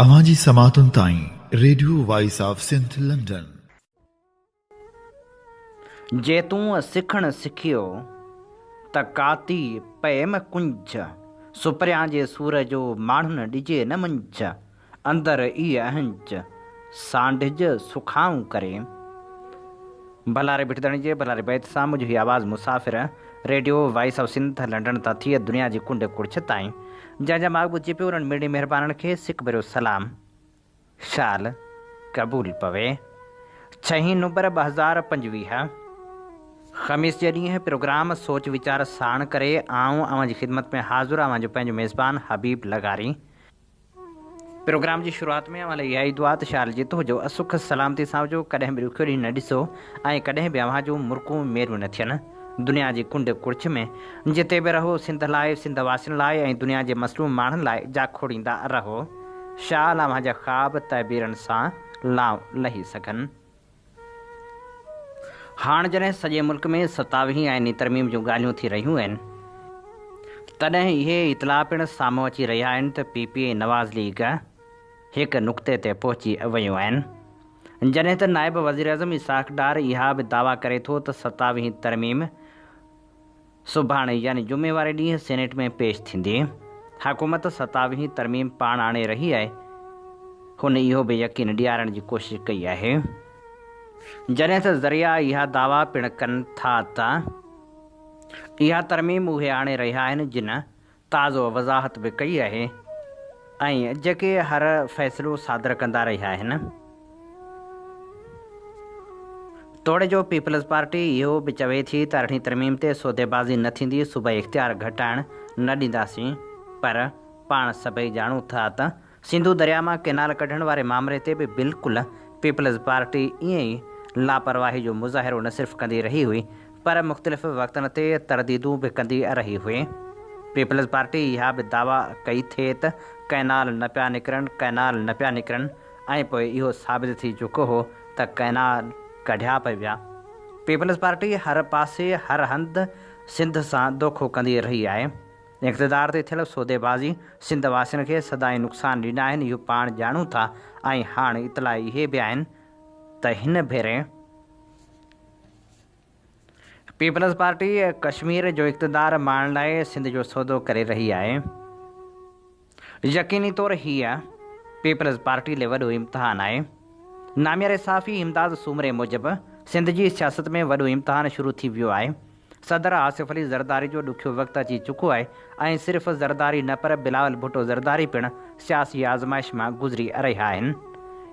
अवांजी समातुन ताईं radio voice of Sindh London. जे तूं सिखण सिखियो त काती पए में कुंज, सुपरियां जे सूर जो माण्हुनि ॾिजे न मुंझ, अंदरि ई अहंज सांढिज सुखाऊं करे। भलारे बिठदणी जे भलारे बैत सां मुंहिंजी आवाज़ मुसाफ़िर radio voice of Sindh London तां थिए दुनिया जी कुंड कुड़छ ताईं। जंहिंजा माॻ ॿुधी पियो उन्हनि मेड़ी महिरबाननि खे सिक भरियो सलाम, शाल क़बूल पवे। 6 नवंबर 2025 ख़मीस जे ॾींहुं प्रोग्राम सोच वीचार साण करे आऊं अवांजी ख़िदमत में हाज़ुर आवां जो पंहिंजो मेज़बान हबीब लगारी। प्रोग्राम जी शुरूआति में अवां लाइ इहा ई दुआ त शाल जीतो हुजो, असुख सलामती सां हुजो, कॾहिं बि ॾुखियो ॾींहुं न ॾिसो ऐं कॾहिं बि अव्हां जूं मुर्कूं मेरूं न थियनि। दुनिया जी कुंड कुड़छ में जिते बि रहो सिंध लाइ, सिंध वासियुनि लाइ ऐं दुनिया जे मसलूम माण्हुनि लाइ जा खोड़ींदा रहो। शाल अव्हां जा ख़्वाब तइबीरनि सां लाव लही सघनि। हाणे जॾहिं सॼे मुल्क में 27 आइनी तरमीम जूं ॻाल्हियूं थी रहियूं आहिनि, तॾहिं इहे इतला पिणु साम्हूं अची रहिया आहिनि त PPA नवाज़ लीग हिकु नुक़्ते ते पहुची वियूं आहिनि। जॾहिं त नाइब वज़ीर आज़म इसाक़ डार इहा बि दावा करे थो त 27 तरमीम सुभाणे यानी जुमे वारे ॾींहुं सेनेट में पेश थींदी। हुकूमत 27 तरमीम पाण आणे रही आहे, हुन इहो बि यकीन ॾियारण जी कोशिशि कई आहे। जॾहिं त ज़रिया इहा दावा पिणु कनि था त इहा तरमीम उहे आणे रहिया आहिनि जिन ताज़ो वज़ाहत बि कई आहे ऐं जेके हर फ़ैसिलो सादर कंदा रहिया आहिनि। तोड़े जो पीपल्स पार्टी इहो बि चवे थी त 8 तरमीम ते सौदेबाज़ी न थींदी, सूबाई इख़्तियार घटाइण न ॾींदासीं, पर पाण सभई ॼाणूं था त सिंधू दरिया मां केनाल कढण वारे मामले ते बि बिल्कुलु पीपल्स पार्टी ईअं ई लापरवाही जो मुज़ाहिरो न सिर्फ़ु कंदी रही हुई, पर मुख़्तलिफ़ वक़्तनि ते तरदीदूं बि कंदी रही हुई। पीपल्स पार्टी इहा बि दावा कई थिए त कैनाल न पिया निकिरनि ऐं पोइ इहो साबित थी चुको हो त कैनाल कढिया पिया विया। पीपल्स पार्टी हर पासे हर हंधि सिंध सां दोखो कंदी रही आहे। इक़्तिदार ते थियल सौदेबाज़ी सिंध वासियुनि खे सदाईं नुक़सान ॾिना आहिनि, इहो पाण ॼाणूं था। ऐं हाणे इतला इहे बि आहिनि त हिन भेरे पीपल्स पार्टी कश्मीर जो इक़्तिदार माणण लाइ सिंध जो सौदो करे रही आहे। यकीनी तौरु हीअ पीपल्स पार्टी लाइ वॾो इम्तिहान आहे। नामियारे साफ़ी इमदाद सूमरे मूजिबि सिंध जी सियासत में वॾो इम्तिहान शुरू थी वियो आहे। सदर आसिफ अली ज़रदारी जो ॾुखियो वक़्तु अची चुको आहे ऐं सिर्फ़ु ज़रदारी न पर बिलावल भुट्टो ज़रदारी पिणु सियासी आज़माइश मां गुज़री रहिया आहिनि।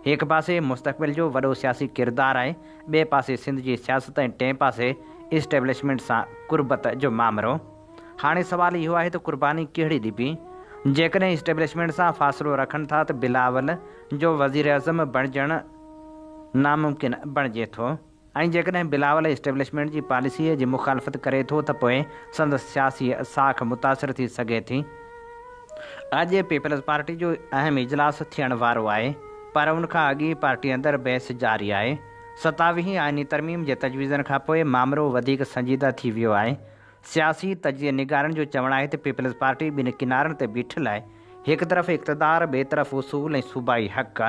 हिकु पासे मुस्तक़बिल जो वॾो सियासी किरदारु आहे, ॿिए पासे सिंध जी सियासत ऐं टिएं पासे इस्टेब्लिशमेंट सां कुर्बत जो मामिरो। हाणे सुवालु इहो आहे त क़ुर्बानी कहिड़ी ॾिबी? जेकॾहिं इस्टेब्लिशमेंट सां फ़ासिलो रखनि था त बिलावल जो वज़ीर आज़म बणिजणु नामुमकिन बणिजे थो, ऐं जेकॾहिं बिलावल इस्टेब्लिशमेंट जी पॉलिसीअ जी मुखालफ़त करे थो त पोइ संदसि सियासी साख मुतासिर थी सघे थी। अॼु पीपल्स पार्टी जो अहम इजलास थियण वारो आहे, पर उनखां अॻु पार्टी अंदरि बहस जारी आहे। 27 आइनी तरमीम जे तजवीज़नि खां पोइ मामिलो वधीक संजीदा थी वियो आहे। सियासी तजिए निगारनि जो चवणु आहे त पीपल्स पार्टी ॿिनि किनारनि ते बीठल आहे, हिकु तरफ़ इक़्तिदार, ॿिए तरफ़ उसूल ऐं सूबाई हक़।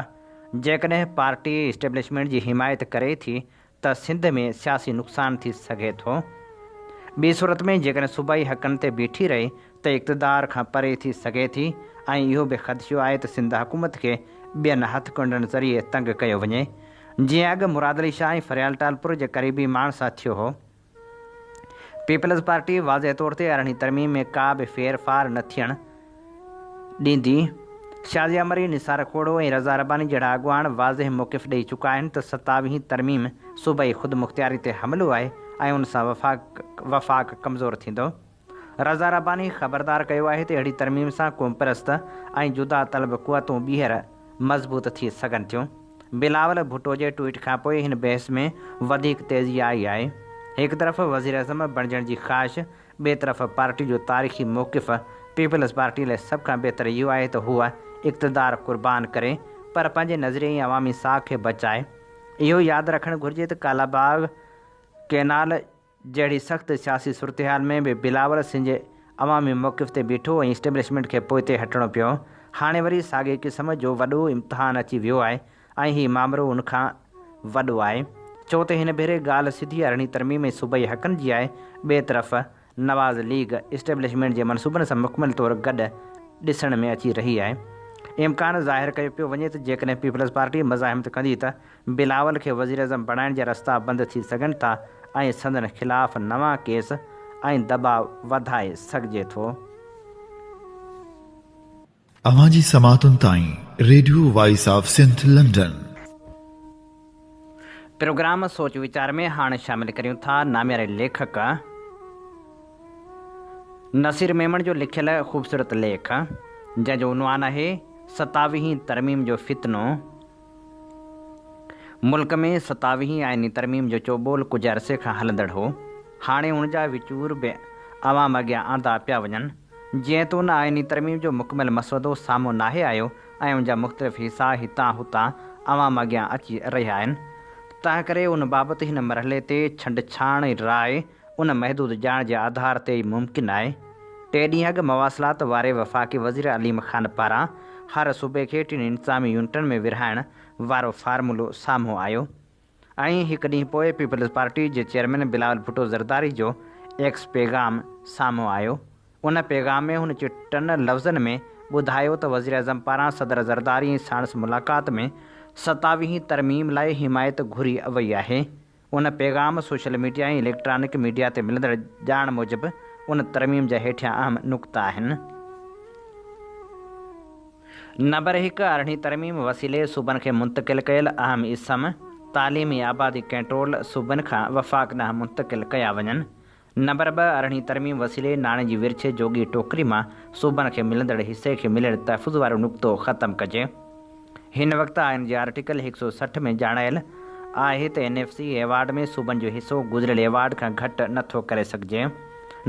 जेकॾहिं पार्टी इस्टेब्लिशमेंट जी हिमायत करे थी त सिंध में सियासी नुक़सान थी सघे थो। ॿी सूरत में जेकॾहिं सूबाई हक़नि ते बीठी रहे त इक़्तिदार खां परे थी सघे थी ऐं इहो बि ख़दशो आहे त सिंध हुकूमत खे ॿियनि हथकुंडनि ज़रिए तंग कयो वञे, जीअं अॻु मुराद अली शाह ऐं फरियाल टालपुर जे क़रीबी माण्हू सां थियो हो। पीपल्स पार्टी वाज़े तौर ते 8 तरमीम में का बि फेरफार न थियणु ॾींदी। शाज़िया मरी, निसार खोड़ो ऐं रज़ा रबानी जहिड़ा अॻुवान वाज़े मौक़िफ़ ॾेई चुका आहिनि त 27 तरमीम सूबाई ख़ुदि मुख़्तियारी ते हमिलो आहे ऐं उन सां वफ़ाक़ कमज़ोर थींदो। रज़ा रबानी ख़बरदार कयो आहे त अहिड़ी तरमीम सां क़ौम परस्त ऐं जुदा तलब क़ुवतूं ॿीहर मज़बूत थी सघनि थियूं। बिलावल भुट्टो जे ट्वीट खां पोइ हिन बहस में वधीक तेज़ी आई आहे। हिकु तरफ़ वज़ीर आज़म बणिजण जी ख़्वाहिश, ॿिए तरफ़ पार्टी जो तारीख़ी मौक़िफ़। पीपल्स पार्टी लाइ सभ खां बहितर इहो आहे त हूअ इक़्तिदार क़ुर्बान करे पर पंहिंजे नज़रिए ऐं अवामी साख खे बचाए। इहो यादि रखणु घुरिजे त कालाबाग कैनाल जहिड़ी सख़्तु सियासी सूरत हाल में बि बिलावल सिंध जे अवामी मौक़िफ़ ते बीठो ऐं इस्टेब्लिशमेंट खे पोइ ते हटणो पियो। हाणे वरी साॻे क़िस्म जो वॾो इम्तिहान अची वियो आहे ऐं हीउ मामिलो उनखां वॾो आहे। छो त हिन भेरे ॻाल्हि सिधी अरिड़हीं तरमीम ऐं सूबाई हक़नि जी आहे। ॿिए तरफ़ नवाज़ लीग इस्टेब्लिशमेंट जे मनसूबनि सां मुकमल तौरु गॾु ॾिसण में अची रही आहे। इम्कान ज़ाहिर कयो पियो वञे त जेकॾहिं पीपल्स पार्टी मज़ाहिमत कंदी त बिलावल खे वज़ीर अज़म बणाइण जा रस्ता बंदि थी सघनि था ऐं संदन ख़िलाफ़ नवां केस ऐं दबाव वधाए सघिजे थो। अवां जी समातुनि ताईं radio voice of Sindh London. Programme सोच वीचार में हाणे शामिल करियूं था नामियारे लेखक नसीर मेमन जो लिखियल ख़ूबसूरत लेख जंहिंजो उनवान आहे 27वीं तरमीम जो फितनो। मुल्क में 27वीं आइनी तरमीम जो चोबोल कुझु अरसे खां हलंदड़ हो। हाणे उन जा विचूर बि आवाम अॻियां आंदा पिया वञनि। जीअं त उन आइनी तरमीम जो मुकमल मसवदो साम्हूं नाहे आयो ऐं उनजा मुख़्तलिफ़ हिसा हितां हुतां आवाम अॻियां अची रहिया आहिनि। तंहिं करे उन बाबति हिन मरहले ते छंडछाण राय उन महदूद ॼाण जे आधार ते ई मुमकिन आहे। 3 ॾींहं अॻु मवासिलात वारे वफ़ाक़ी वज़ीर अलीम ख़ान पारां हर सूबे खे 3 इंतज़ामी यूनिटनि में विरहाइण वारो फार्मूलो साम्हूं आयो ऐं हिकु ॾींहुं पोइ पीपल्स पार्टी जे चेयरमैन बिलावल भुट्टो ज़रदारी जो एक्स पैगाम साम्हूं आयो। उन पैगाम में हुन चिटनि लफ़्ज़नि में ॿुधायो त वज़ीर अज़म पारां सदर ज़रदारी ऐं साणस मुलाक़ात में 27वीं तरमीम लाइ हिमायत घुरी वई आहे। उन पैगाम सोशल मीडिया ऐं इलेक्ट्रॉनिक मीडिया ते मिलंदड़ ॼाण मूजिबि उन तरमीम जा हेठियां अहम नुक़्ता आहिनि। नंबर 1 18वीं तरमीम वसीले सूबनि खे मुंतक़िल कयल अहम इसम तालीमी आबादी कंट्रोल सूबनि खां वफ़ाक़ ॾांहुं मुंतक़िल कया वञनि। नंबर 2 18वीं तरमीम वसीले नाणे जी विरछे जोगी टोकरी मां सूबनि खे मिलंदड़ हिसे खे मिलण तहफ़ुज़ वारो नुक़्तो ख़तमु कजे। हिन वक़्तु आइन जे आर्टिकल 160 में ॼाणायल आहे त NFC एवार्ड में सूबनि जो हिसो गुज़िरियल एवार्ड खां घटि नथो करे सघिजे।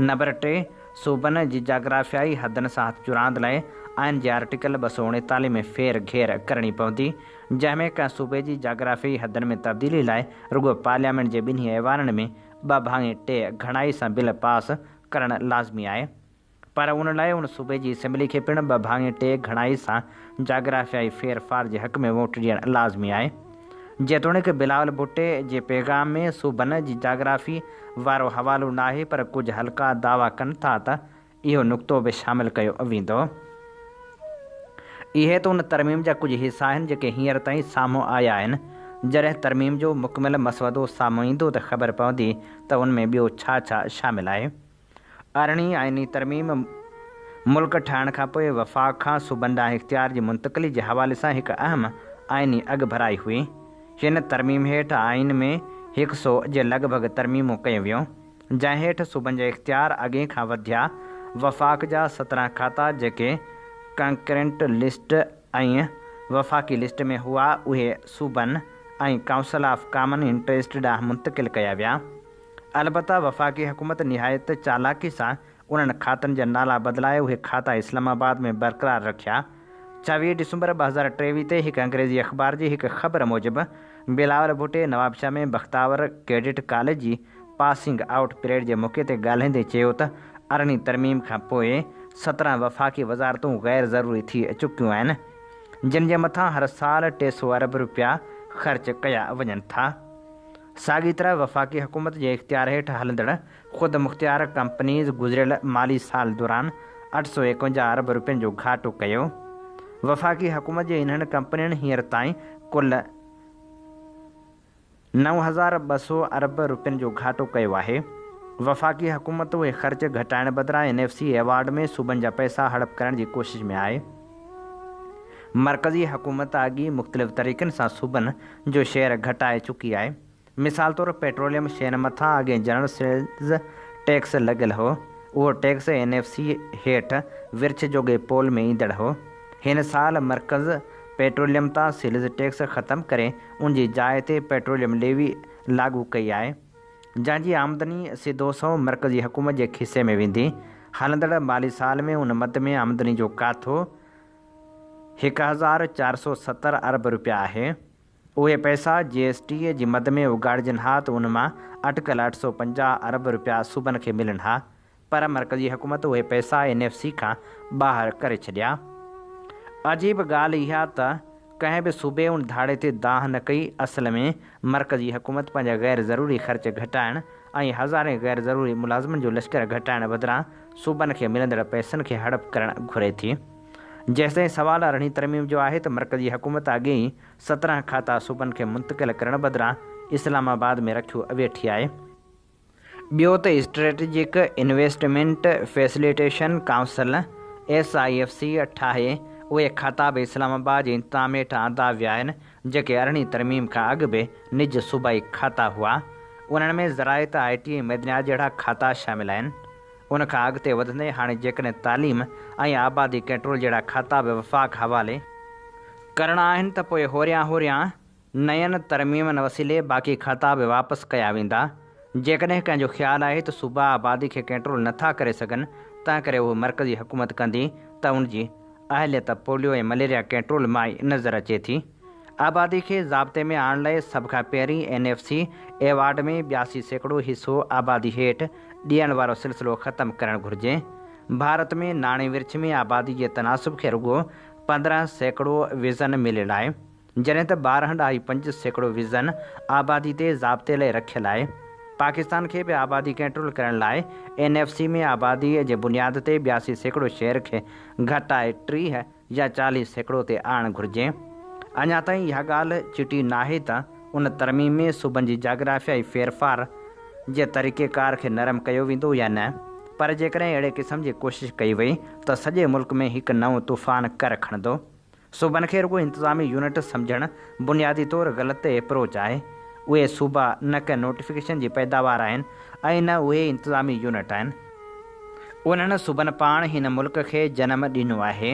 नंबर 3 सूबनि जी जाग्राफ़ियाई हदनि सां हथ जुरांद लाइ आइन जे आर्टिकल 239 में फेर घेर करणी पवंदी, जंहिंमें कंहिं सूबे जी जाग्राफ़ियाई हदनि में तब्दीली लाइ रुॻो पार्लियामेंट जे ॿिन्ही ऐवाननि में 2/3 घणाई सां बिल पास करणु लाज़मी आहे। पर उन लाइ उन सूबे जी असेंबली खे पिणु 2/3 घणाई सां जाग्राफ़ियाई फेरफार जे हक़ में वोट ॾियणु लाज़मी आहे। जेतोणीकि बिलावल भुट्टे जे पैगाम में सूबनि जी जाग्राफ़ी वारो हवालो नाहे, पर कुझु हल्का दावा कनि था त इहो नुक़्तो बि शामिलु कयो वेंदो। इहे त उन तरमीम जा कुझु हिसा आहिनि जेके हींअर ताईं साम्हूं आया आहिनि। जॾहिं तरमीम जो मुकमल मसवदो साम्हूं ईंदो त ख़बर पवंदी त उन में ॿियो छा छा शामिलु आहे। 18वीं आइनी तरमीम मुल्क ठाहिण खां पोइ वफ़ाक़ खां सूबनि ॾांहुं इख़्तियार जी मुंतक़िली जे हवाले सां हिकु अहम आइनी अॻभराई हुई। हिन तरमीम हेठि आइन में 100 जे लॻभॻि तरमीमूं कयूं वियूं, जंहिं हेठि सूबनि जा इख़्तियार अॻे खां वधिया। वफ़ाक़ जा 17 खाता जेके कंकरेंट लिस्ट ऐं वफ़ाक़ी लिस्ट में हुआ उहे सूबनि ऐं काउंसिल ऑफ कॉमन इंटरेस्ट ॾांहुं मुंतक़िल कया विया। अलबत्ता वफ़ाक़ी हुकूमत निहायत चालाकी सां उन्हनि खातनि जा नाला बदिलाए उहे खाता इस्लामाबाद में बरक़रार रखिया। 26 डिसंबर 2023 ते हिकु अंग्रेज़ी अख़बार जी हिकु ख़बर मूजिबि बिलावल भुट्टे नवाबशाह में बख़्तावर कैडेट कॉलेज जी पासिंग आउट परेड जे मौक़े ते ॻाल्हाईंदे चयो त 18वीं तरमीम खां पोइ 17 वफ़ाक़ी वज़ारतूं गैर ज़रूरी थी चुकियूं आहिनि, जिन जे मथां हर साल 300 अरब रुपया ख़र्च कया वञनि था। साॻी तरह वफ़ाक़ी हुकूमत जे इख़्तियार हेठि हलंदड़ ख़ुदि मुख़्तियार कंपनीज़ गुज़िरियल माली साल दौरान 851 अरब रुपयनि जो घाटो कयो। वफ़ाक़ी हुकूमत जे इन्हनि कंपनियुनि हींअर ताईं कुल 9200 अरब रुपयनि जो घाटो कयो आहे। वफ़ाक़ी हुकूमत उहे ख़र्च घटाइण बदिरां NFC एवार्ड में सूबनि जा पैसा हड़प करण जी कोशिश में आहे। मरकज़ी हुकूमत अॻी मुख़्तलिफ़ तरीक़नि सां सूबनि जो शेयर घटाए चुकी आहे। मिसाल तौरु पेट्रोलियम शयुनि मथां अॻे जनरल सेल्स टैक्स लॻियल हो, उहो टैक्स NFC हेठि विरछ जोगे पोल में ईंदड़ हो। हिन साल मरकज़ पेट्रोलियम तां सेल्स टैक्स ख़तमु करे उन जी जाइ ते पेट्रोलियम लेवी लागू कई आहे, जंहिंजी आमदनी सिधो सौ मरकज़ी हुकूमत जे खिसे में वेंदी। हलंदड़ माली साल में उन मद में आमदनी जो काथो 1470 अरब रुपया आहे। उहे पैसा GST जी मद में उगाड़जनि हा त उन मां अटकल 850 अरब रुपया सूबनि खे मिलनि हा, पर मरकज़ी हुकूमत उहे पैसा NFC खां ॿाहिरि करे छॾिया। अजीब ॻाल्हि इहा त कंहिं बि सूबे उन धाड़े ते दाह न कई। असल में मर्कज़ी हुकूमत पंहिंजा गैर ज़रूरी ख़र्च घटाइण ऐं हज़ारे गैर ज़रूरी मुलाज़िमनि जो लश्कर घटाइण बदिरां सूबनि खे मिलंदड़ पैसनि खे हड़प करणु घुरे थी। जेसिताईं सवाल अरिड़हीं तरमीम जो आहे त मर्कज़ी हुकूमत अॻे ई 17 खाता सूबनि खे मुंतक़िल करण बदिरां इस्लामाबाद में रखियो वेठी आहे। ॿियो त strategic investment facilitation council SIFC ठाहे उहे खाता बि इस्लामाबाद जे इंतिज़ाम हेठां आंदा विया आहिनि जेके अरिड़हीं तरमीम खां अॻु बि निज सूबाई खाता हुआ। उन्हनि में ज़राइत IT ऐं मदनियात जहिड़ा खाता शामिल आहिनि। उनखां अॻिते वधंदे हाणे जेकॾहिं तालीम ऐं आबादी कंट्रोल जहिड़ा खाता बि वफ़ाक़ हवाले करणा आहिनि त पोइ होरियां नयनि तरमीमनि वसीले बाक़ी खाता बि वापसि कया वेंदा। जेकॾहिं कंहिंजो ख़्यालु आहे त सूबा आबादी खे कंट्रोल नथा करे सघनि तंहिं करे उहो मर्कज़ी हुकूमत कंदी त उनजी अहलियत पोलियो ऐं मलेरिया कंट्रोल मां ई नज़र अचे थी। आबादी खे ज़ाब्ते में आणण लाइ सभ खां पहिरीं NFC एवार्ड में 82% हिसो आबादी हेठि ॾियण वारो सिलसिलो ख़तमु करणु घुरिजे। भारत में नाणे विर्छ में आबादी जे तनासुब खे रुॻो 15% विज़न मिलियलु आहे, जॾहिं त 12.5% विज़न आबादी ते ज़ाब्ते लाइ रखियलु आहे। पाकिस्तान खे बि आबादी कंट्रोल करण लाइ NFC में आबादीअ जे बुनियाद ते 82% शहर खे घटाए 30 या 40% ते आणणु घुरिजे। अञा ताईं इहा ॻाल्हि चिटी नाहे त उन तरमीम में सूबनि जी जाग्राफ़ियाई फेरफार जे तरीक़ेकार खे नरम कयो वेंदो या न, पर जेकॾहिं अहिड़े क़िस्म जी कोशिशि कई वई त सॼे मुल्क में हिकु नओं तूफ़ान कर खणंदो। सूबनि खे रुॻो इंतिज़ामी यूनिट सम्झणु बुनियादी तौरु ग़लति अप्रोच आहे। उहे सूबा न के नोटिफिकेशन जी पैदावार आहिनि ऐं न उहे इंतिज़ामी यूनिट आहिनि। उन्हनि सूबनि पाण हिन मुल्क खे जनम ॾिनो आहे।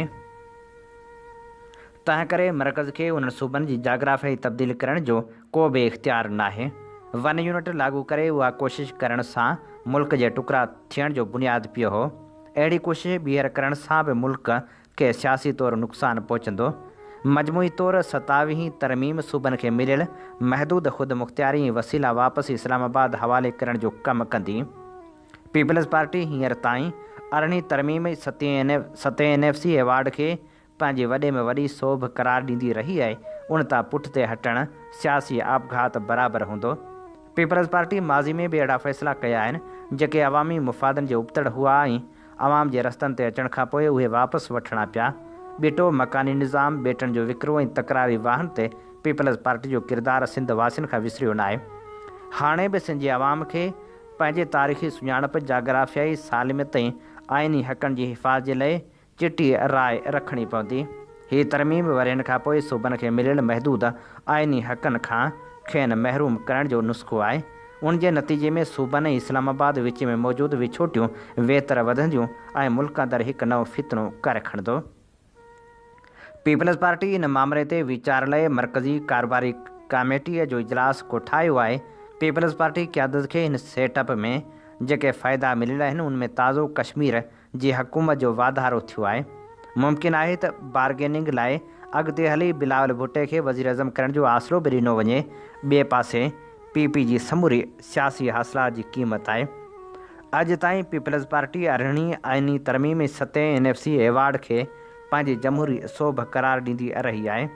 तंहिं करे मर्कज़ खे उन्हनि सूबनि जी जाग्राफ़ियाई तब्दील करण जो को बि इख़्तियार नाहे। वन यूनिट लागू करे उहा कोशिशि करण सां मुल्क जे टुकड़ा थियण जो बुनियादु पियो हो। अहिड़ी कोशिशि ॿीहर करण सां बि मुल्क खे सियासी तौरु नुक़सानु पहुचंदो। मजमूई तौरु 27वीं तरमीम सूबनि खे मिलियल महदूद ख़ुदि मुख़्तियारी वसीला वापसि इस्लामाबाद हवाले करण जो कमु कंदी। पीपल्स पार्टी हींअर ताईं अरिड़हीं तरमीम 7 NFC एवार्ड खे पंहिंजे वॾे में वॾी सोभ करार ॾींदी रही आहे। उन तां पुठिते हटणु सियासी आपघात बराबरि हूंदो। पीपल्स पार्टी माज़ी में बि अहिड़ा फ़ैसिला कया आहिनि जेके अवामी मुफ़ादनि जे उबतड़ हुआ ऐं आवाम जे रस्तनि ते अचण खां पोइ उहे वापसि वठणा पिया। ॿिटो मकानी निज़ाम, बेटनि जो विकिरो ऐं तकरारी वाहन ते पीपल्स पार्टी जो किरदारु सिंध वासियुनि खां विसरियो न आहे। हाणे बि सिंध जे अवाम खे पंहिंजे तारीख़ी सुञाणप, जाग्राफ़ियाई सालिमत ऐं आइनी हक़नि जी हिफ़ाज़त जे लाइ चिटी राय रखणी पवंदी। हीअ तरमीम वरियनि खां पोइ सूबनि खे मिलियल महदूद आइनी हक़नि खां खेनि महरूम करण जो नुस्ख़ो आहे। उन जे नतीजे में सूबनि ऐं इस्लामाबाद विच में मौजूदु विछोटियूं वेतर वधंदियूं ऐं मुल्क अंदरि हिकु नओं फितनो करे खणंदो। पीपल्स पार्टी इन मामले ते वीचार लाइ मर्कज़ी कारोबारी कमेटीअ जो इजलास कोठायो आहे। पीपल्स पार्टी क़यादत खे हिन सेटअप में जेके फ़ाइदा मिलियल आहिनि उनमें ताज़ो कश्मीर जी हुकूमत जो वाधारो थियो आहे। मुमकिन आहे त बारगेनिंग लाइ अॻिते हली बिलावल भुट्टे खे वज़ीर अज़म करण जो आसिरो बि ॾिनो वञे। ॿिए पासे PP जी समूरी सियासी हासिलात जी क़ीमत आहे। अॼु ताईं पीपल्स पार्टी अरिड़हीं आइनी तरमीम 7 NFC एवार्ड खे पंहिंजी जमहूरी सोभ करार ॾींदी रही आहे।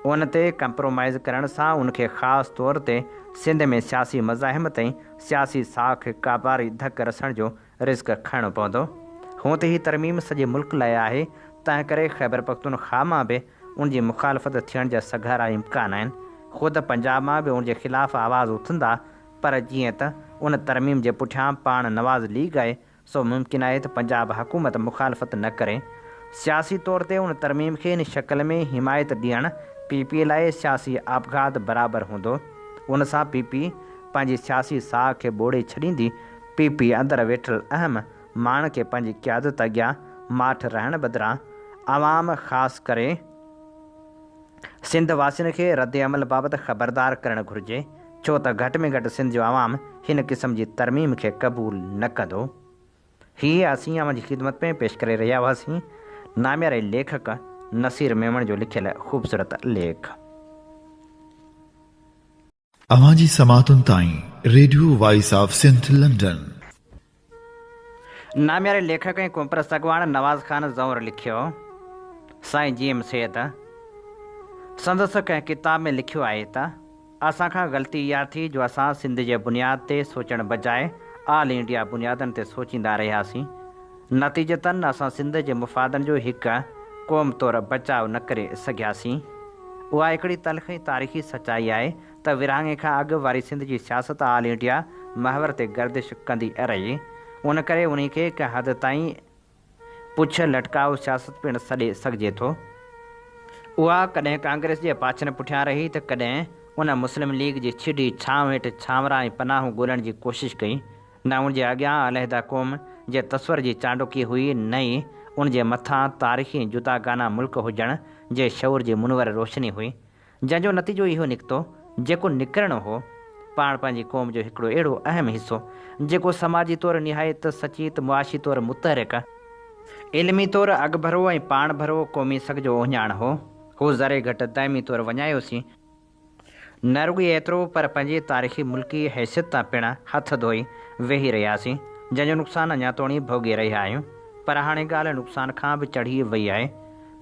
उन ते कंप्रोमाइज़ करण सां उनखे ख़ासि तौर ते सिंध में सियासी मज़ाहिमत ऐं सियासी साख काबारी धक रसण जो रिस्क खणणो पवंदो। हूअं त हीअ तरमीम सॼे मुल्क लाइ आहे, तंहिं करे ख़ैबर पख्तूनख्वा मां बि उनजी मुखालफ़त थियण जा सघारा इम्कान आहिनि। ख़ुदि पंजाब मां बि उनजे ख़िलाफ़ु आवाज़ उथंदा, पर जीअं त उन तरमीम जे पुठियां पाण नवाज़ लीग आहे सो मुमकिन आहे त पंजाब हुकूमत मुखालफ़त न करे। सियासी तौर ते उन तरमीम खे इन शक्ल में हिमायत ॾियणु PP लाइ सियासी आपघात बराबरि हूंदो। उन सां PP पंहिंजी सियासी साह खे ॿोड़े छॾींदी। PP अंदरि वेठल अहम माण्हू खे पंहिंजी क़यादत अॻियां माठि रहण बदिरां आवाम ख़ासि करे सिंध वासियुनि खे रद्द अमल बाबति ख़बरदार करणु घुरिजे, छो त घटि में घटि सिंध जो आवाम हिन क़िस्म जी तरमीम खे क़बूल न कंदो। हीअ असीं अवां जी ख़िदमत में पेश करे रहिया हुआसीं नामियारे लेखक नसीर मेमण जो लिखियल ख़ूबसूरत लेख। अवां जी समातुनि ताईं radio voice of Sindh London. नामियारे लेखक ऐं कुंपरस्त अॻवान नवाज़ ख़ान ज़ौर लिखियो, साईं GM सैयद संदसि कंहिं किताब में लिखियो आहे त असांखां ग़लती इहा थी जो असां सिंध जे बुनियाद ते सोचण बजाए ऑल इंडिया बुनियादनि ते सोचींदा रहियासीं। नतीजतन असां सिंध जे मुफ़ादनि जो हिकु क़ौम तौरु बचाव न करे सघियासीं। उहा हिकिड़ी तलख़ी तारीख़ी सचाई आहे त विरहाङे खां अॻु वारी सिंध जी सियासत ऑल इंडिया महवर ते गर्दिश कंदी रही। उन करे उन खे कंहिं हद ताईं पुछ लटकाउ सियासत पिणु सॾे सघिजे थो। उहा कॾहिं कांग्रेस जे पाछनि पुठियां रही त कॾहिं उन मुस्लिम लीग जी छिडी छांव हेठि छांवरा ऐं पनाहूं ॻोल्हण जी कोशिशि कई। न उनजे अॻियां अलहदा क़ौम जे तस्वर जी चांडोकी हुई, न ई उनजे मथां तारीख़ी जुदागाना मुल्क हुजण जे शऊर जी मुनवर रोशनी हुई, जंहिंजो नतीजो इहो निकितो जेको निकिरणो हो पाण पंहिंजी क़ौम जो हिकिड़ो अहिड़ो अहम हिसो जेको समाजी तौरु निहायत सचीत, मुआशी तौरु मुतहरिक, इल्मी तौरु अॻभरो ऐं पाण भरो क़ौमी सग जो उहिञाण हो। हू ज़रे घटि दाइमी तौरु वञायोसीं। न रुॻी एतिरो पर पंहिंजी तारीख़ी मुल्की हैसियत तां पिणु हथ धोई वेही रहियासीं, जंहिंजो नुक़सानु अञा ताईं भोॻे रहिया आहियूं। पर हाणे ॻाल्हि नुक़सान खां बि चढ़ी वई आहे।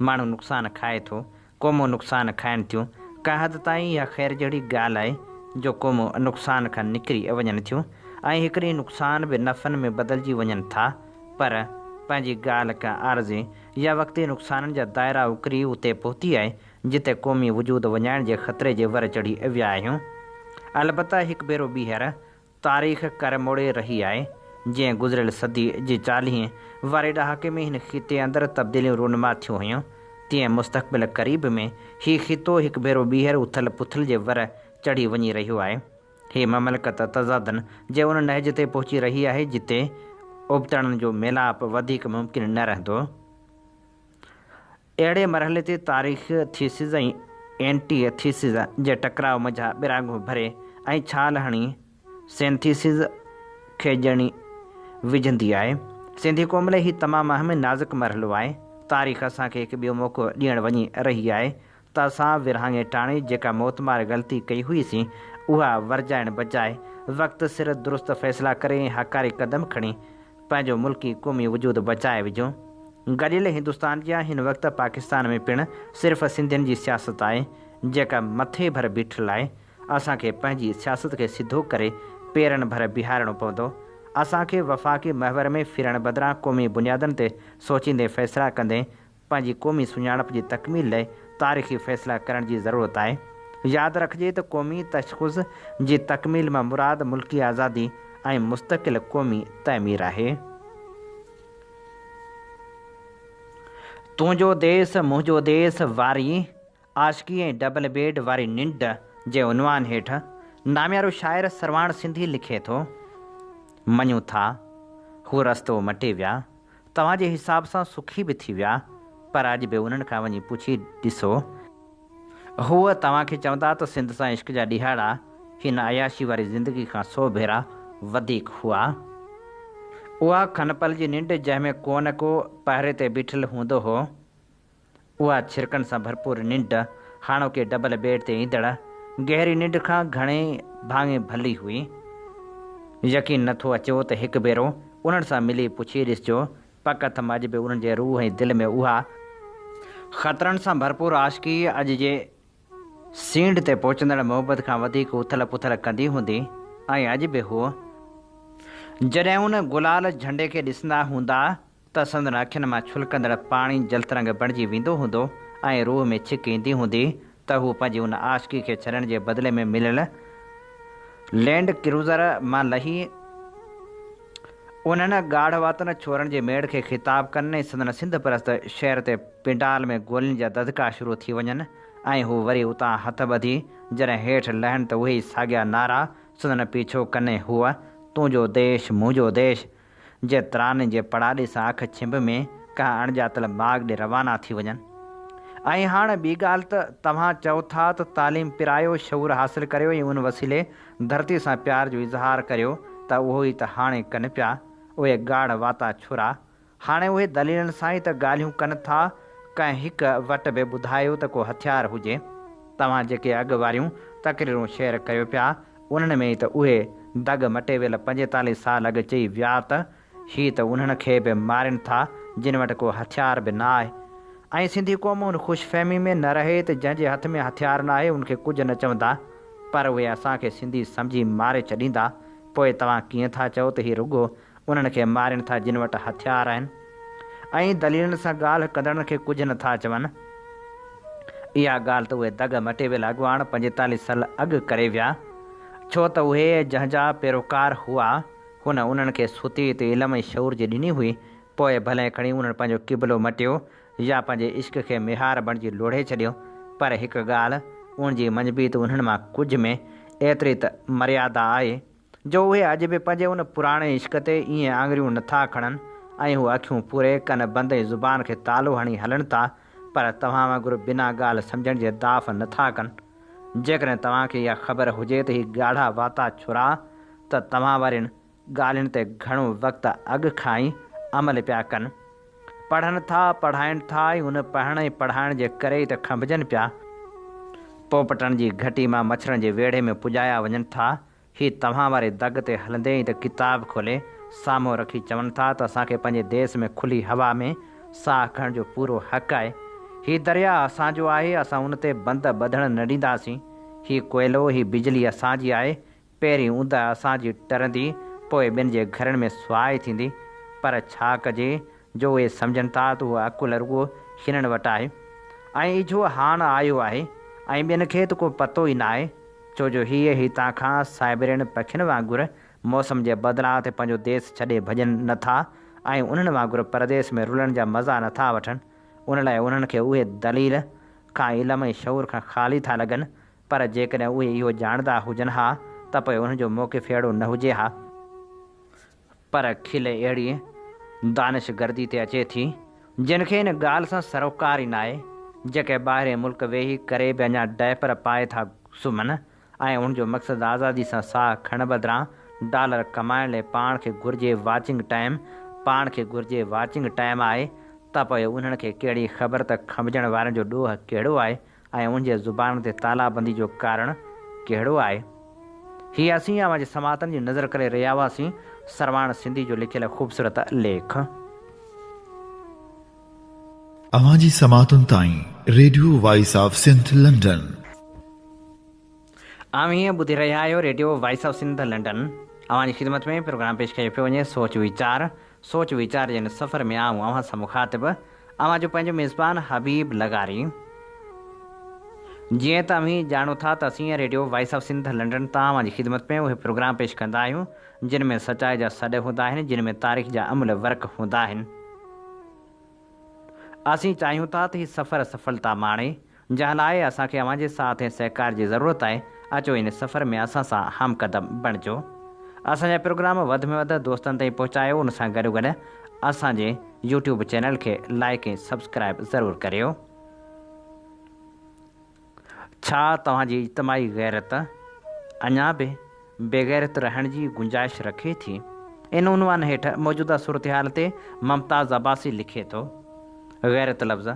माण्हू नुक़सानु खाए थो, क़ौमूं नुक़सानु खाइनि थियूं। कंहिं हद ताईं इहा ख़ैर जहिड़ी ॻाल्हि आहे जो क़ौमूं नुक़सान खां निकिरी वञनि थियूं ऐं हिकिड़ी नुक़सान बि नफ़नि में बदिलजी वञनि था। पर पंहिंजी ॻाल्हि का आर्ज़ी या वक़्ती नुक़साननि जा दायरा उकरी उते पहुती आहे जिते क़ौमी वजूद वञाइण जे ख़तरे जे वर चढ़ी विया आहियूं। अलबत्ता हिकु भेरो ॿीहर तारीख़ कर मोड़े रही आहे। जीअं गुज़िरियल सदी जी 40 वारे ॾहाके में हिन ख़िते अंदरि तब्दीलियूं रूनमा थियूं हुयूं, तीअं मुस्तक़बिल क़रीब में हीउ ख़ितो हिकु भेरो ॿीहर उथल पुथल जे वर चढ़ी वञी रहियो आहे। हीअ ममलकत तज़ादन जे उन नहज ते पहुची रही आहे जिते उबतड़नि जो मेलाप वधीक मुमकिन न रहंदो। अहिड़े मरहले ते तारीख़ थीसिस ऐं एंटी थीसिस जे टकराव मंझां बिरांगू भरे ऐं छाल हणी सेंथीसिस खे ॼणी विझंदी आहे। सिंधी क़ौम लाइ हीउ तमामु अहम नाज़ुक मरहलो आहे। तारीख़ असांखे हिकु ॿियो मौक़ो ॾियणु वञी रही आहे त असां विरहाङे टाणे जेका मौतमार ग़लती कई हुईसीं उहा वरजाइण बजाए वक़्तु सिर दुरुस्त फ़ैसिला करे हकारी क़दम खणी पंहिंजो मुल्की क़ौमी वजूद बचाए विझो। गॾियल हिंदुस्तान जा हिन वक़्तु पाकिस्तान में पिणु सिर्फ़ु सिंधियुनि जी सियासत आहे जेका मथे भर बीठल आहे। असांखे पंहिंजी सियासत खे सिधो करे पेरनि भर बीहारणो पवंदो। असांखे वफ़ाक़ी महवर में फिरण बदिरां क़ौमी बुनियादनि ते सोचींदे फ़ैसिला कंदे पंहिंजी क़ौमी सुञाणप जी तकमील लाइ तारीख़ी फ़ैसिला करण जी ज़रूरत आहे। यादि रखिजे त क़ौमी तशख़ुस जी तकमील मां मुराद मुल्की आज़ादी ऐं मुस्तक़िल क़ौमी तइमीर आहे। तुंहिंजो देश मुंहिंजो देश वारी आशिकी ऐं डबल बेड वारी निंड जे उनवान हेठि नामियारो शाइर सरवाण सिंधी लिखे थो। मञूं था हू रस्तो मटे विया, तव्हांजे हिसाब सां सुखी बि थी विया, पर अॼु बि उन्हनि खां वञी पुछी ॾिसो। हूअ तव्हांखे चवंदा त सिंध सां इश्क जा ॾिहाड़ा हिन अयाशी वारी ज़िंदगी खां 100 भेरा वधीक हुआ। उहा खनपल जी निंड जंहिंमें को न को पहिरे ते बीठल हूंदो हो, उहा छिरकनि सां भरपूर निंड हाणोके डबल बेड ते ईंदड़ गहरी निंड खां घणेई भाङे भली हुई। यकीन नथो अचो त हिकु भेरो उन्हनि सां मिली पुछी ॾिसिजो। पक त अॼु बि उन्हनि जे रूह ऐं दिलि में उहा ख़तरनि सां भरपूर आशिकी अॼु जे सींड ते पहुचंदड़ मोहबत खां वधीक उथल पुथल कंदी हूंदी। ऐं अॼु बि हू जॾहिं उन गुलाल झंडे खे ॾिसंदा हूंदा त संदन अखियुनि मां छुलकंदड़ पाणी जलतरंग बणिजी वेंदो हूंदो ऐं रूह में छिक ईंदी हूंदी त हू पंहिंजी उन आशिकी खे छॾण जे बदिले में मिलियल लैंड क्रूज़र मां लही उन्हनि ॻाढ़ वातन छोरनि जे मेड़ खे ख़िताब कनि ऐं संदन सिंध परस्त शहर ते पिंडाल में गोलियुनि जा ददका शुरू थी वञनि ऐं हू वरी उतां हथ ॿधी जॾहिं हेठि लहनि त उहे ई साॻिया नारा संदन पीछो कनि। हूअ तुंहिंजो देश मुंहिंजो देश जे तराने जे पड़ाॾे सां अख छिंभ में का अणॼातल माॻ ॾे रवाना थी वञनि। ऐं हाणे ॿी ॻाल्हि त तव्हां चओ था त तालीम पिरायो, शऊर हासिलु करियो ऐं उन वसीले धरती सां प्यार जो इज़हार करियो त उहो ई त हाणे कनि पिया उहे ॻाढ़ वाता छुरा। हाणे उहे दलीलनि सां ई त ॻाल्हियूं कनि था। कंहिं हिकु वटि बि ॿुधायो त को हथियार हुजे। तव्हां जेके अॻु वारियूं तक़रीरूं शेयर कयो पिया उन्हनि में ई त उहे दग मटे वियल 45 साल अॻु चई विया त हीअ त उन्हनि खे बि मारिनि था जिन वटि को हथियार बि न आहे ऐं सिंधी क़ौम उन ख़ुशफ़हमी में न रहे त जंहिंजे हथ में हथियार न आहे उनखे कुझु न चवंदा, पर उहे असांखे सिंधी सम्झी मारे छॾींदा। पोइ तव्हां कीअं था चओ त हीअ रुॻो उन्हनि खे मारिनि था जिन वटि हथियार आहिनि ऐं दलीलनि सां ॻाल्हि कंदड़नि खे कुझु नथा चवनि। इहा ॻाल्हि त उहे दग मटेवियल अॻुवाण 45 साल अॻु करे विया, छो त उहे जंहिंजा पैरोकार हुआ हुन उन्हनि खे सुती ते इल्म ऐं शऊर जी ॾिनी हुई। पोइ भले खणी उन्हनि पंहिंजो क़िबलो मटियो या पंहिंजे इश्क खे मिहार बणिजी लोढ़े छॾियो, पर हिकु ॻाल्हि उन जी मंझबी त उन्हनि मां कुझु में एतिरी त मर्यादा आहे जो उहे अॼु बि पंहिंजे उन पुराणे इश्क ते ईअं आङुरियूं नथा खणनि ऐं हू अखियूं पूरे कन बंदि ऐं ज़ुबान खे तालो हणी हलनि था, पर तव्हां वांगुरु बिना ॻाल्हि सम्झण जे दाफ़ नथा कनि। जेकॾहिं तव्हांखे इहा ख़बर हुजे त हीअ ॻाढ़ा वाता छुरा त तव्हां वारनि ॻाल्हियुनि ते घणो वक़्तु अॻु खां ई अमल पिया कनि, पढ़नि था, पढ़ाइनि था ऐं हुन पढ़ण ऐं पढ़ाइण जे करे ई त खंभिजनि पिया। पोपटनि जी घटी मां मच्छरनि जे वेढ़े में पुॼाया वञनि था। हीअ तव्हां वारे दग ते हलंदे ई त किताब खोले साम्हूं रखी चवनि था त असांखे पंहिंजे देश में खुली हवा में साहु खणण जो पूरो हक़ु आहे। हीअ दरिया असांजो आहे, असां उन ते बंद ॿधण न ॾींदासीं। हीअ कोयलो, हीअ बिजली असांजी आहे। पहिरीं ऊंद असांजी टरंदी, पोइ ॿियनि जे घरनि में सुहाए थींदी, पर छा कजे जो उहे सम्झनि था त उहा अकुल रुॻो हिननि वटि आहे ऐं इझो हाण आयो आहे ऐं ॿियनि खे त को पतो ई न आहे, छो जो हीअ हितां खां साइबरियन पखियुनि वांगुरु मौसम जे बदिलाव ते पंहिंजो देश छॾे भॼनि नथा ऐं उन्हनि वांगुरु परदेस में रुलण जा मज़ा नथा वठनि। उन लाइ उन्हनि खे उहे दलील खां इल्म ऐं शऊर खां ख़ाली था लॻनि, पर जेकॾहिं उहे इहो ॼाणंदा हुजनि हा त पोइ उन्हनि जो मौक़िफ़ अहिड़ो न हुजे हा। पर खिल अहिड़ी दानिशगर्दी ते अचे थी जिनखे इन ॻाल्हि सां सरोकार ई न आहे, जेके ॿाहिरि मुल्क वेही करे बि अञा डायपर पाए था सुम्हनि ऐं उनजो मक़सदु आज़ादी सां साहु खणण बदिरां डॉलर कमाइण लाइ पाण खे घुरिजे वाचिंग टाइम आहे, त पोइ उन्हनि खे कहिड़ी ख़बर त खंभिजण वारनि जो ॾोह कहिड़ो आहे ऐं उनजे ज़ुबान ते तालाबंदी जो कारण कहिड़ो आहे। हीअ असीं अवां जे समातनि जी नज़र करे रहिया हुआसीं। सरवाण सिंधी जो लिखियल ख़ूबसूरत लेख। अवां जी समातुनि ताईं radio voice of Sindh London. आम हीअं ॿुधी रहिया आहियो radio voice of Sindh London. अवां जी ख़िदमत में प्रोग्राम पेश कयो पियो वञे सोच वीचार जे हिन सफ़र में आऊं अवां सां मुखातिब अवां जो पंहिंजो मेज़बान हबीब लगारी। जीअं त अमीं ॼाणो था त असीं radio voice of Sindh London तां अवां जी ख़िदमत में उहे प्रोग्राम पेश कंदा आहियूं जिन में सचाई जा सॾ हूंदा आहिनि, जिन में तारीख़ जा अमल वर्क हूंदा आहिनि। असीं चाहियूं था त हीउ सफ़र सफलता माणे, जंहिं लाइ असांखे अवां जे साथ ऐं सहकार जी ज़रूरत आहे। अचो इन सफ़र में असां सां हमक़दम बणिजो। असांजा प्रोग्राम वधि में वधि दोस्तनि ताईं पहुचायो। उन सां गॾो गॾु असांजे यूट्यूब चैनल खे लाइक ऐं सब्सक्राइब ज़रूरु करियो। छा तव्हांजी इज्तमाही गैरत अञा बि बेगैरत रहण जी गुंजाइश रखे थी? इन उनवान हेठि मौजूदा सूरत हाल ते मुमताज़ अब्बासी लिखे थो, गैरत लफ़्ज़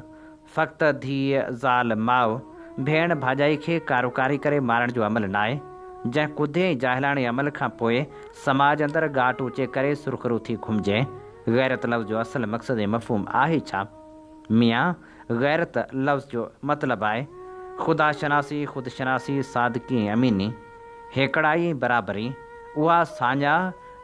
फ़क़्ति धीअ ज़ाल माउ भेण भाॼाई खे कारोकारी करे मारण जो अमल न आहे, जंहिं कुदे ऐं जाहिलाणे अमल खां पोइ समाज अंदरि ॻाट उचे करे सुरख़रू थी घुमिजे। गैरत लफ़्ज़ जो असल मक़सदु ऐं मफ़हूम आहे छा? मियाँ, गैरत लफ़्ज़ जो मतिलबु आहे ख़ुदा शनासी, ख़ुदशनासी, सादगी ऐं अमीनी, हेकड़ाई ऐं बराबरी। उहा साञा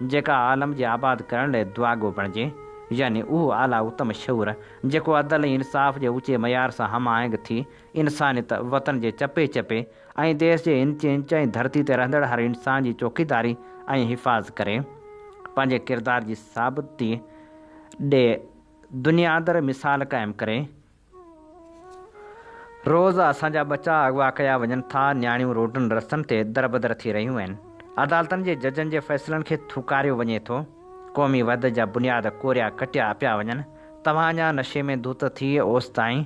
जेका आलम जे आबाद करण लाइ दुआगो बणिजे, यानी उहो आला उत्तम शऊर जेको अदल ऐं इंसाफ़ जे ऊचे मयार सां हम आहंग थी इंसानियत, वतन जे चपे चपे ऐं देश जे इंच इंच ऐं धरती ते रहंदड़ हर इंसान जी चौकीदारी ऐं हिफ़ाज़ करे, पंहिंजे किरदार जी साबिती ॾे दुनिया अंदरि मिसाल क़ाइमु करे। रोज़ असांजा बचा अॻुवा कया वञनि था, नियाणियूं रोडनि रस्तनि ते दरबदर थी रहियूं आहिनि, अदालतनि जे जजनि जे फ़ैसिलनि खे थुकारियो वञे थो, क़ौमी वध जा बुनियाद कोरिया कटिया पिया वञनि। तव्हां अञा नशे में धूत थी ओसि ताईं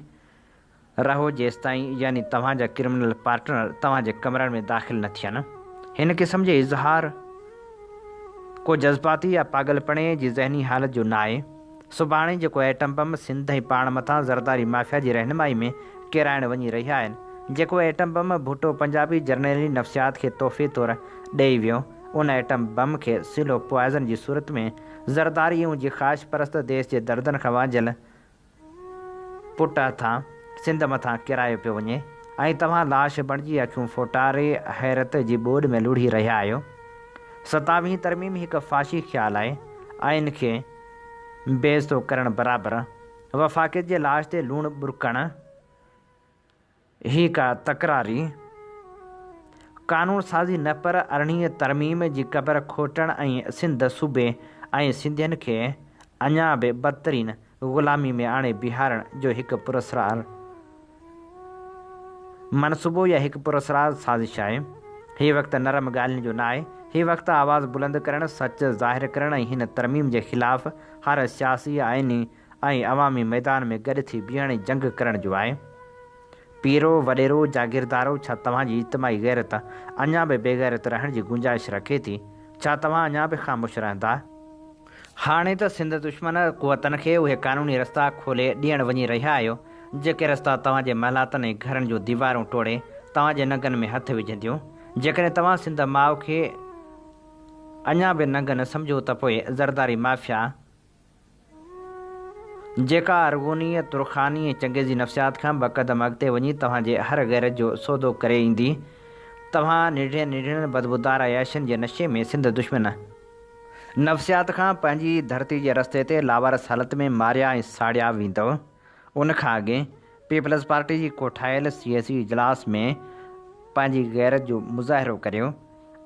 रहो जेसि ताईं यानी तव्हांजा क्रिमिनल पार्टनर तव्हांजे कमरनि में दाख़िल न थियनि। हिन क़िस्म जे इज़हार को जज़्बाती या पागलपणे जी ज़हनी हालत जो न आहे। सुभाणे जेको एटम बम सिंध ऐं पाण मथां ज़रदारी माफ़िया जी रहनुमाई में किराइण वञी रहिया आहिनि, जेको एटम बम भुटो पंजाबी जर्नली नफ़्सियात खे तोहफ़े तौरु ॾेई वियो, उन एटम बम खे सिलो पॉइज़न जी सूरत में ज़रदारी जी ख़्वाहिश परस्त देश जे दर्दनि खां वांझियल पुट हथां सिंध मथां किरायो पियो वञे ऐं तव्हां लाश बणिजी अखियूं फोटारे हैरत जी ॿोॾ में लुढ़ी रहिया आहियो। 27वीं तरमीम हिकु फाशी ख़्यालु आहे। आइन खे बेइज़्तो करणु बराबरि, वफ़ाक़ियत जे लाश ते लूणु बुरकणु, ही का तकरारी कानून साज़ी न पर 18वीं तरमीम जी क़बर खोटणु ऐं सिंध सूबे ऐं सिंधियुनि खे अञा बि बदतरीन ग़ुलामी में आणे बीहारण जो हिकु पुरस्कार मनसूबो या हिकु पुरस्कार साज़िश आहे। हीउ वक़्तु नरम ॻाल्हियुनि जो न आहे। हीउ वक़्तु आवाज़ बुलंद करणु, सच ज़ाहिर करणु ऐं हिन तरमीम जे ख़िलाफ़ु हर सियासी, आइनी ऐं अवामी मैदान में गॾु थी बीहण जंग करण जो आहे। पीरो, वॾेरो, जागीरदारो, छा तव्हांजी इज्तिमाही गैरत अञा बि बेगैरत रहण जी गुंजाइश रखे थी? छा तव्हां अञा बि ख़ामोश रहंदा? हाणे त सिंध दुश्मन क़ुवतनि खे उहे क़ानूनी रस्ता खोले ॾियणु वञी रहिया आहियो, जेके रस्ता तव्हांजे महिलातनि ऐं घरनि जूं दीवारूं टोड़े तव्हांजे नंगनि में हथु विझंदियूं। जेकॾहिं तव्हां सिंध माउ खे अञा बि नंग न सम्झो त पोइ ज़रदारी माफ़िया, जेका अरगोनी, तुरखानी ऐं चंगेज़ी नफ़्सियात खां ॿ क़दम अॻिते वञी तव्हांजे हर गैरत जो सौदो करे ईंदी। तव्हां निढड़नि बदबूदार अयाशनि जे नशे में सिंध दुश्मन नफ़्सियात खां पंहिंजी धरती जे रस्ते ते लावारस हालत में मारिया ऐं साड़िया वेंदव। उनखां अॻे पीपल्स पार्टी जी कोठायल सियासी इजलास में पंहिंजी गैरत जो मुज़ाहिरो करियो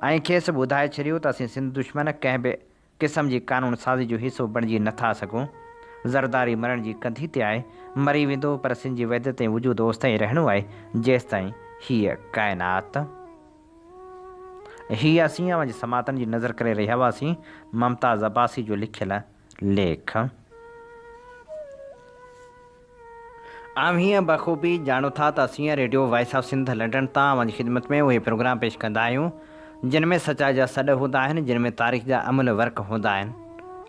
ऐं खेसि ॿुधाए छॾियो त असीं सिंध दुश्मन कंहिं बि क़िस्म जी कानून साज़ी जो हिसो बणिजी नथा सघूं। ज़रदारी मरण जी कंधी ते आहे, मरी वेंदो, पर सिंध जी वहदत ऐं वजूद ओसिताईं रहणो आहे जेसिताईं हीअ काइनात। हीअ असीं अवां जी समातनि जी नज़र करे रहिया हुआसीं। मुमताज़ अब्बासी जो लिखियलु लेख। आम हीअं बख़ूबी ॼाणो था त असीं radio voice of Sindh London तां अवां जी ख़िदमत में उहे प्रोग्राम पेश कंदा आहियूं जिन में सचाई जा सॾ हूंदा आहिनि, जिन में तारीख़ जा अमल वर्क हूंदा आहिनि।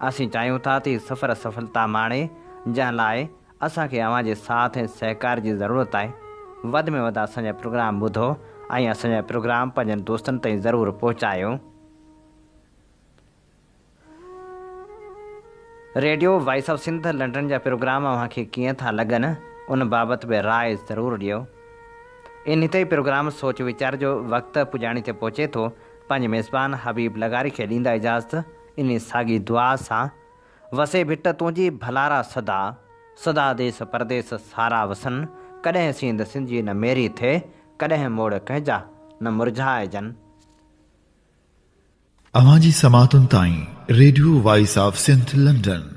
असीं चाहियूं था त सफ़र सफलता माणे, जंहिं लाइ असांखे अवां जे साथ ऐं सहकार जी ज़रूरत आहे। वधि में वधि असांजा प्रोग्राम ॿुधो ऐं असांजा प्रोग्राम पंहिंजनि दोस्तनि ताईं ज़रूरु पहुचायो। Radio voice of Sindh London जा प्रोग्राम अव्हांखे कीअं था लॻनि, उन बाबति बि राय ज़रूरु ॾियो। इन ते प्रोग्राम सोच वीचार जो वक़्तु पुॼाणी ते पहुचे थो। पंहिंजे मेज़बान हबीब लगारी खे ॾींदा इजाज़त इन साॻी दुआ सां। वसे भिट तुंहिंजी भलारा सदा, सदा देस परदेस सारा वसन। कॾहिं सिंध सिंधी न मेरी थिए, कॾहिं मोड़ कंहिंजा न मुरझाइजनि। अवां जी समातुनि ताईं radio voice of Sindh London